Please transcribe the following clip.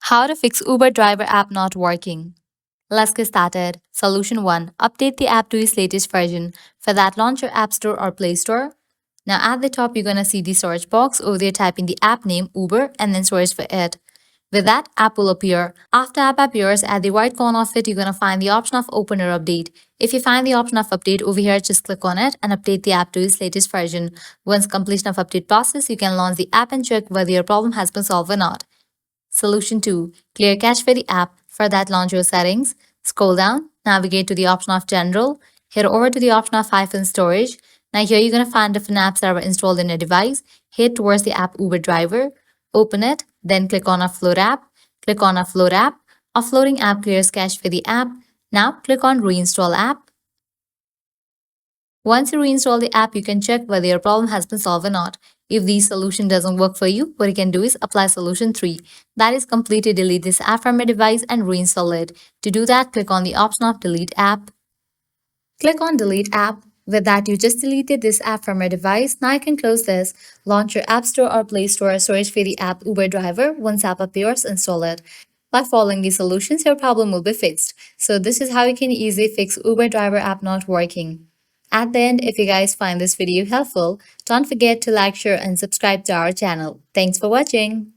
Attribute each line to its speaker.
Speaker 1: How to fix Uber Driver app not working. Let's get started. Solution 1. Update the app to its latest version. For that, launch your App Store or Play Store. Now at the top, you're going to see the search box. Over there, type in the app name Uber and then search for it. With that, app will appear. After app appears, at the right corner of it, you're going to find the option of open or update. If you find the option of update over here, just click on it and update the app to its latest version. Once completion of update process, you can launch the app and check whether your problem has been solved or not. Solution 2. Clear cache for the app. For that, launch your settings. Scroll down, navigate to the option of General. Head over to the option of hyphen storage. Now here you're going to find different apps that are installed in your device. Head towards the app Uber Driver. Open it, then click on Offload app. Click on Offload app. Offloading app clears cache for the app. Now click on Reinstall app. Once you reinstall the app, you can check whether your problem has been solved or not. If the solution doesn't work for you, what you can do is apply solution 3. That is completely delete this app from your device and reinstall it. To do that, click on the option of delete app. Click on delete app. With that, you just deleted this app from your device. Now you can close this. Launch your App Store or Play Store, search for the app Uber Driver. Once app appears, install it. By following these solutions, your problem will be fixed. So this is how you can easily fix Uber Driver app not working. At the end, if you guys find this video helpful, don't forget to like, share, and subscribe to our channel. Thanks for watching.